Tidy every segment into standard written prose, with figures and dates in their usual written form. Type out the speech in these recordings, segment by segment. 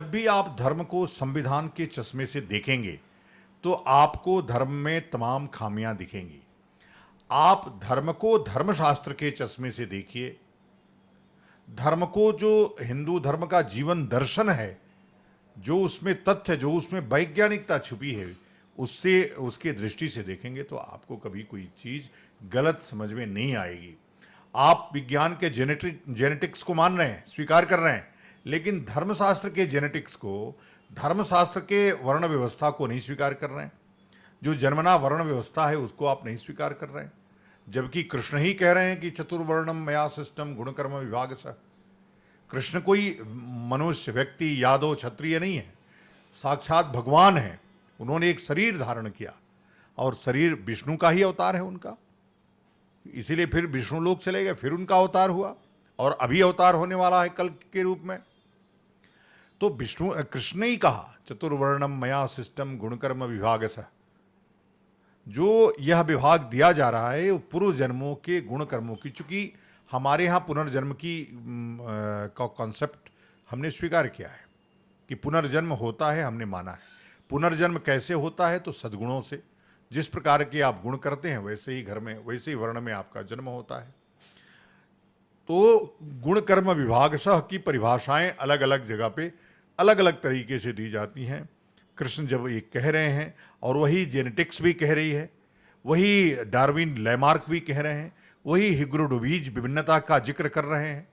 जब भी आप धर्म को संविधान के चश्मे से देखेंगे तो आपको धर्म में तमाम खामियां दिखेंगी। आप धर्म को धर्मशास्त्र के चश्मे से देखिए। धर्म को जो हिंदू धर्म का जीवन दर्शन है, जो उसमें तथ्य, जो उसमें वैज्ञानिकता छुपी है, उससे उसके दृष्टि से देखेंगे तो आपको कभी कोई चीज गलत समझ में नहीं आएगी। आप विज्ञान के जेनेटिक्स को मान रहे हैं, स्वीकार कर रहे हैं, लेकिन धर्मशास्त्र के जेनेटिक्स को, धर्मशास्त्र के वर्ण व्यवस्था को नहीं स्वीकार कर रहे हैं। जो जन्मना वर्ण व्यवस्था है उसको आप नहीं स्वीकार कर रहे हैं, जबकि कृष्ण ही कह रहे हैं कि चतुर्वर्णम मया सृष्टम गुणकर्म विभाग स। कृष्ण कोई मनुष्य, व्यक्ति, यादव, क्षत्रिय नहीं है, साक्षात भगवान है। उन्होंने एक शरीर धारण किया और शरीर विष्णु का ही अवतार है उनका, इसीलिए फिर विष्णु लोक चले गए, फिर उनका अवतार हुआ और अभी अवतार होने वाला है कल के रूप में। तो विष्णु, कृष्ण ने ही कहा चतुर्वर्णम मया सृष्टम गुणकर्म विभाग स। जो यह विभाग दिया जा रहा है वो पूर्व जन्मों के गुण कर्मों की, चूंकि हमारे यहाँ पुनर्जन्म की का कॉन्सेप्ट हमने स्वीकार किया है कि पुनर्जन्म होता है, हमने माना है। पुनर्जन्म कैसे होता है? तो सद्गुणों से। जिस प्रकार के आप गुण करते हैं वैसे ही घर में, वैसे ही वर्ण में आपका जन्म होता है। तो गुण कर्म विभाग सह की परिभाषाएं अलग अलग जगह पे अलग अलग तरीके से दी जाती हैं। कृष्ण जब ये कह रहे हैं, और वही जेनेटिक्स भी कह रही है, वही डार्विन लैमार्क भी कह रहे हैं, वही हिग्रो डुबीज विभिन्नता का जिक्र कर रहे हैं।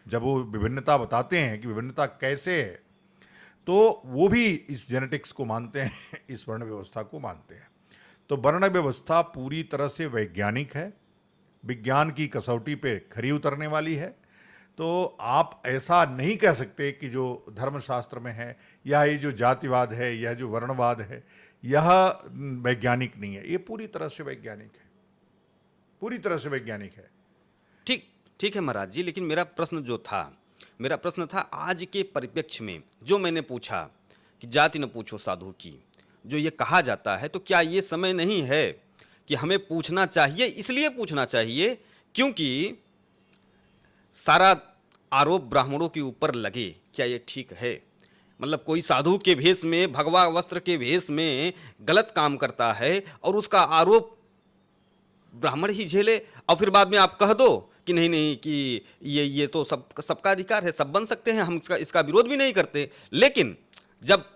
जब वो विभिन्नता बताते हैं कि विभिन्नता कैसे है, तो वो भी इस जेनेटिक्स को मानते हैं, इस वर्ण व्यवस्था को मानते हैं। तो वर्ण व्यवस्था पूरी तरह से वैज्ञानिक है, विज्ञान की कसौटी पे खरी उतरने वाली है। तो आप ऐसा नहीं कह सकते कि जो धर्मशास्त्र में है या ये जो जातिवाद है या जो वर्णवाद है यह वैज्ञानिक नहीं है। ये पूरी तरह से वैज्ञानिक है, पूरी तरह से वैज्ञानिक है। ठीक ठीक है महाराज जी, लेकिन मेरा प्रश्न था आज के परिप्रेक्ष्य में जो मैंने पूछा कि जाति न पूछो साधु की, जो ये कहा जाता है, तो क्या ये समय नहीं है कि हमें पूछना चाहिए? इसलिए पूछना चाहिए क्योंकि सारा आरोप ब्राह्मणों के ऊपर लगे। क्या ये ठीक है? मतलब कोई साधु के भेष में, भगवा वस्त्र के भेष में गलत काम करता है और उसका आरोप ब्राह्मण ही झेले, और फिर बाद में आप कह दो कि नहीं नहीं कि ये तो सबका अधिकार है, सब बन सकते हैं, हम इसका विरोध भी नहीं करते। लेकिन जब